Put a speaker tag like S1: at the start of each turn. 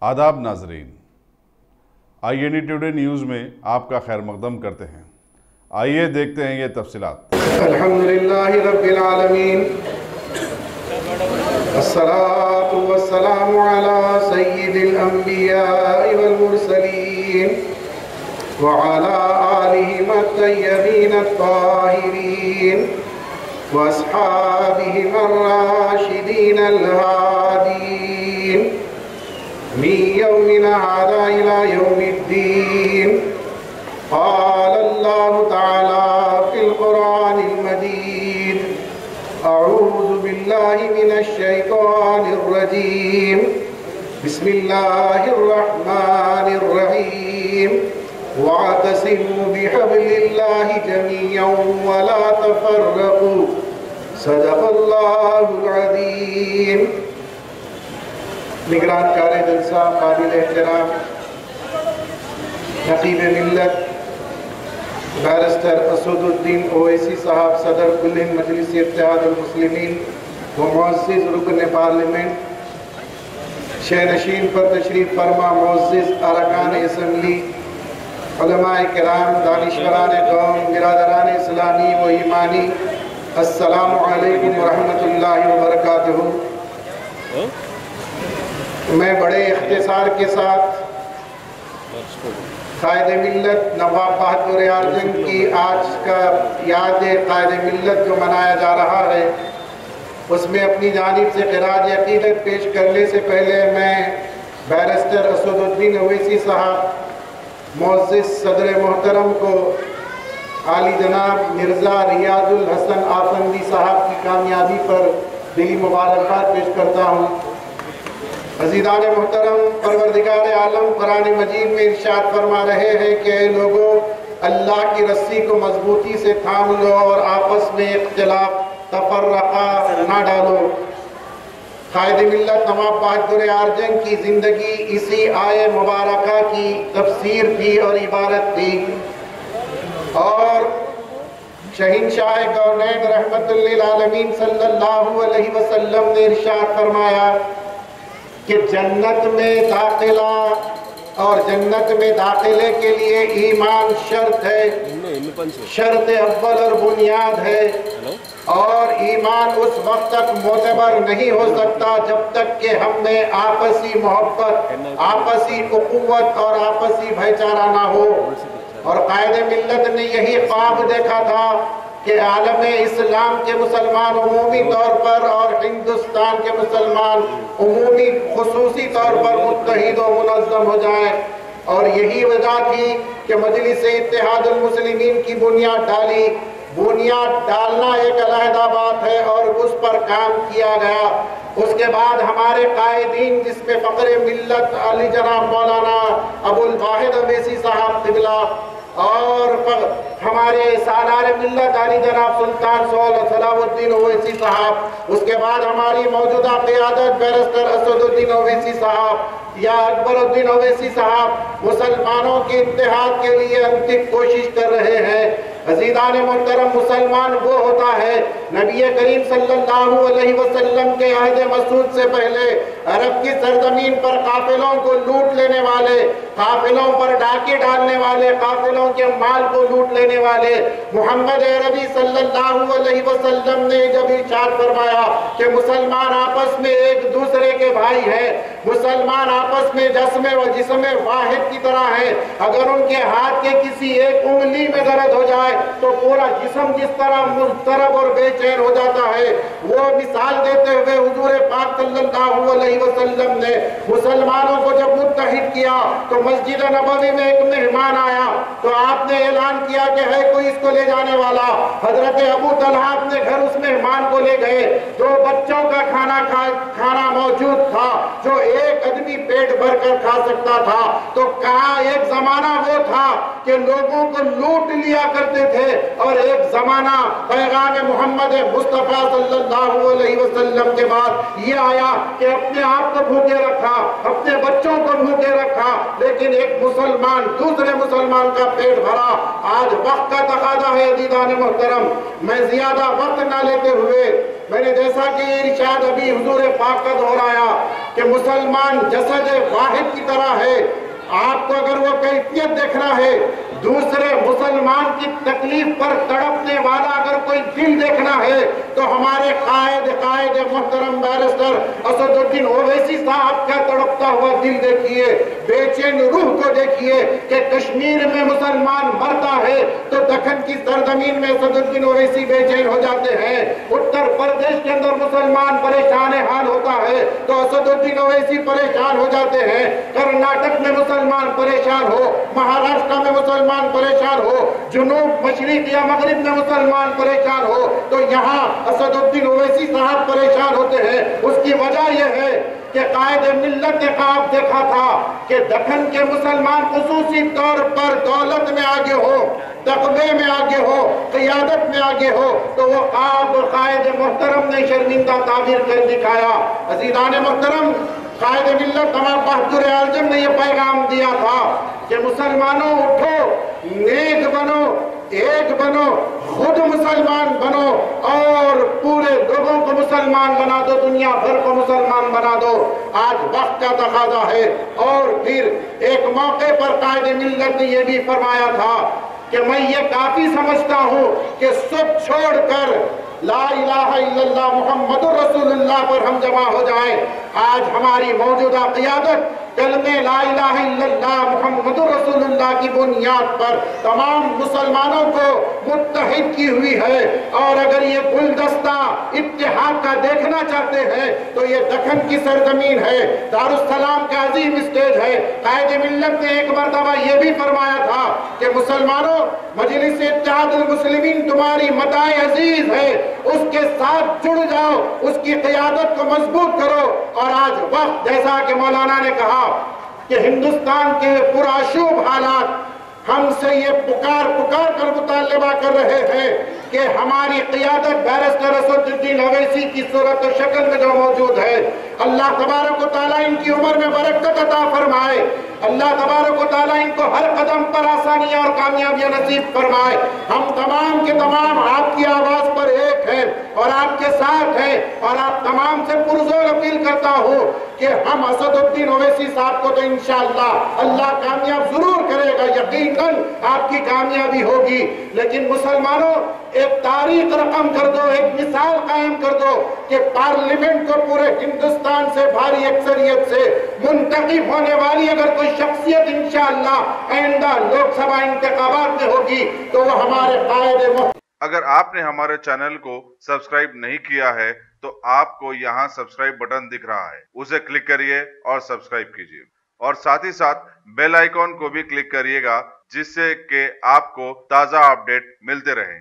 S1: آداب ناظرین، ndtv news میں آپ کا خیر مقدم کرتے ہیں۔ آئیے دیکھتے ہیں یہ تفصیلات۔
S2: الحمدللہ رب العالمین، الصلاة والسلام علی سید الانبیاء والمرسلین وعلی آلہم الطیبین الطاہرین واصحابہم الراشدین الہادین من یومنا هذا إلى يوم الدین۔ قال اللہ تعالی فی القرآن المجید: اعوذ باللہ من الشیطان الرجیم، بسم اللہ الرحمن الرحیم، واعتصموا بحبل اللہ جميعا ولا تفرقوا، صدق اللہ العظیم۔ نگران کار جلسہ، قابل احترام نقیب ملت بیرسٹر اسود الدین اویسی صاحب، صدر کل مجلس اتحاد المسلمین و معزز رکن پارلیمنٹ، شہنشین پر تشریف فرما معزز ارکان اسمبلی، علماء کرام، دانشوران قوم، برادران اسلامی و ایمانی، السلام علیکم ورحمۃ اللہ وبرکاتہ۔ میں بڑے اختصار کے ساتھ قائد-ے-ملت نواب بہادر یار جنگ کی آج کا یاد قائد-ے-ملت جو منایا جا رہا ہے، اس میں اپنی جانب سے خراج عقیدت پیش کرنے سے پہلے میں بیرسٹر اسود الدین اویسی صاحب، معزز صدر محترم کو عالی جناب مرزا ریاض الحسن آفندی صاحب کی کامیابی پر دلی مبارکباد پیش کرتا ہوں۔ عزیزان محترم، پروردگار عالم قرآن مجید میں ارشاد فرما رہے ہیں کہ اے لوگو، اللہ کی رسی کو مضبوطی سے تھام لو اور آپس میں اختلاف تفرقہ نہ ڈالو۔ قائد-ے-ملت نواب بہادر یار جنگ کی زندگی اسی آیے مبارکہ کی تفسیر تھی اور عبارت تھی، اور شہنشاہ کونین رحمت للعالمین صلی اللہ علیہ وسلم نے ارشاد فرمایا کہ جنت میں داخلہ اور جنت میں داخلے کے لیے ایمان شرط ہے، شرط اول اور بنیاد ہے، اور ایمان اس وقت تک معتبر نہیں ہو سکتا جب تک کہ ہم میں آپسی محبت، آپسی اخوت اور آپسی بھائی چارہ نہ ہو۔ اور قائد-ے-ملت نے یہی خواب دیکھا تھا کہ عالم اسلام کے مسلمان عمومی طور پر اور ہندوستان کے مسلمان عمومی خصوصی طور پر متحد و منظم ہو جائیں، اور یہی وجہ تھی کہ مجلس اتحاد المسلمین کی بنیاد ڈالی۔ بنیاد ڈالنا ایک علیحدہ بات ہے اور اس پر کام کیا گیا۔ اس کے بعد ہمارے قائدین، جس میں فخر ملت علی جناب مولانا ابو الواحد اویسی صاحب قبلہ، اور ہمارے سالار ملت علی جناب سلطان صلاح الدین اویسی صاحب، اس کے بعد ہماری موجودہ قیادت بیرسٹر اسود الدین اویسی صاحب یا اکبر الدین اویسی صاحب مسلمانوں کے اتحاد کے لیے انتک کوشش کر رہے ہیں۔ عزیزان محترم، مسلمان وہ ہوتا ہے، نبی کریم صلی اللہ علیہ وسلم کے عہد مسعود سے پہلے عرب کی سرزمین پر قافلوں کو لوٹ لینے والے، قافلوں پر ڈاکے ڈالنے والے، قافلوں کے مال کو لوٹ لینے والے محمد عربی صلی اللہ علیہ وسلم نے جب ارشاد فرمایا کہ مسلمان آپس میں ایک دوسرے کے بھائی ہیں، مسلمان آپس میں جسم واحد کی طرح ہیں، اگر ان کے ہاتھ کے کسی ایک انگلی میں درد ہو جائے تو پورا جسم جس طرح مضطرب اور بے چین ہو جاتا ہے، وہ مثال دیتے ہوئے حضور پاک صلی اللہ علیہ وسلم نے مسلمانوں کو جب متحد کیا تو مسجد نبوی میں ایک مہمان آیا تو آپ نے اعلان کیا کہ ہے کوئی اس کو لے جانے والا۔ حضرت ابو طلحہ اپنے گھر اس مہمان کو لے گئے، 2 بچوں کا کھانا موجود تھا جو ایک آدمی پیٹ بھر کر کھا سکتا تھا۔ تو کہا ایک زمانہ وہ تھا کہ لوگوں کو لوٹ لیا کرتے تھے، اور ایک زمانہ پیغام محمد مصطفیٰ صلی اللہ علیہ وسلم کے بعد یہ آیا کہ اپنے آپ کو بھوکے رکھا، اپنے بچوں کو بھوکے رکھا، لیکن ایک مسلمان دوسرے مسلمان کا پیٹ بھرا۔ آج وقت کا تقاضا ہے عزیزان محترم، میں زیادہ وقت نہ لیتے ہوئے میں نے جیسا کہ ارشاد ابھی حضور پاک کا دہرایا کہ مسلمان جسد واحد کی طرح ہے، آپ کو اگر وہ کیفیت دیکھنا ہے، دوسرے مسلمان کی تکلیف پر تڑپنے والا اگر کوئی دل دیکھنا ہے تو ہمارے قائد محترم بیرسٹر اسد الدین اویسی صاحب کا تڑپتا ہوا دل دیکھیے، بے چین روح کو دیکھیے کہ کشمیر میں مسلمان مرتا ہے تو دکن کی سرزمین میں اسد الدین اویسی بے چین ہو جاتے ہیں، اتر پردیش کے اندر مسلمان پریشان حال ہوتا ہے تو اسد الدین اویسی پریشان ہو جاتے ہیں، کرناٹک میں مسلمان پریشان ہو، مہاراشٹر میں مسلمان پریشان ہو، جنوب مشرق یا مغرب میں مسلمان پریشان ہو تو یہاں اسد الدین اویسی صاحب پریشان ہوتے ہیں۔ اس کی وجہ یہ ہے کہ قائد ملت نے خواب دیکھا تھا کہ دکن کے مسلمان خصوصی طور پر دولت میں آگے ہو، تقوی میں آگے ہو، قیادت میں آگے ہو، تو وہ خواب قائد محترم نے شرمندہ تعبیر کر دکھایا۔ عزیزان محترم، قائد ملت نواب بہادر یار جنگ نے یہ پیغام دیا تھا کہ مسلمانوں اٹھو، نیک بنو، ایک بنو، خود مسلمان بنو اور پورے لوگوں کو مسلمان بنا دو، دنیا بھر کو مسلمان بنا دو۔ آج وقت کا تقاضا ہے۔ اور پھر ایک موقع پر قائد ملت نے یہ بھی فرمایا تھا کہ میں یہ کافی سمجھتا ہوں کہ سب چھوڑ کر لا الہ الا اللہ محمد رسول اللہ پر ہم جمع ہو جائیں۔ آج ہماری موجودہ قیادت کلمہ لا الہ الا اللہ محمد رسول اللہ کی بنیاد پر تمام مسلمانوں کو متحد کی ہوئی ہے، اور اگر یہ گلدستہ اتحاد کا دیکھنا چاہتے ہیں تو یہ دکن کی سرزمین ہے، دارالسلام کا عظیم اسٹیج ہے۔ قائد ملت نے ایک مرتبہ یہ بھی فرمایا تھا کہ مسلمانوں، مجلس اتحاد المسلمین تمہاری متاع عزیز ہے، اس کے ساتھ جڑ جاؤ، اس کی قیادت کو مضبوط کرو۔ اور آج وقت، جیسا کہ مولانا نے کہا کہ ہندوستان کے پرآشوب حالات ہم سے یہ پکار کر مطالبہ کر رہے ہیں کہ ہماری قیادت بیرسٹر اسد الدین اویسی کی صورت و شکل میں جو موجود ہے، اللہ تبارک و تعالیٰ ان کی عمر میں برکت عطا فرمائے، اللہ تبارک و تعالیٰ ان کو ہر قدم پر آسانیاں اور کامیابیاں نصیب فرمائے۔ ہم تمام کے تمام آپ کی آواز پر ایک ہیں اور آپ کے ساتھ ہیں، اور آپ تمام سے پرزور اپیل کرتا ہوں کہ ہم اسد الدین اویسی صاحب کو تو انشاءاللہ اللہ کامیاب ضرور کرے گا، یقیناً آپ کی کامیابی ہوگی، لیکن مسلمانوں ایک تاریخ رقم کر دو، ایک مثال قائم کر دو کہ پارلیمنٹ کو پورے ہندوستان سے بھاری اکثریت سے منتخب ہونے والی اگر کوئی شخصیت انشاءاللہ آئندہ لوک سبھا انتخابات میں ہوگی تو وہ ہمارے قائد۔
S1: اگر آپ نے ہمارے چینل کو سبسکرائب نہیں کیا ہے تو آپ کو یہاں سبسکرائب بٹن دکھ رہا ہے، اسے کلک کریے اور سبسکرائب کیجیے، اور ساتھ ہی ساتھ بیل آئیکن کو بھی کلک کریے گا جس سے کہ آپ کو تازہ اپڈیٹ ملتے رہیں۔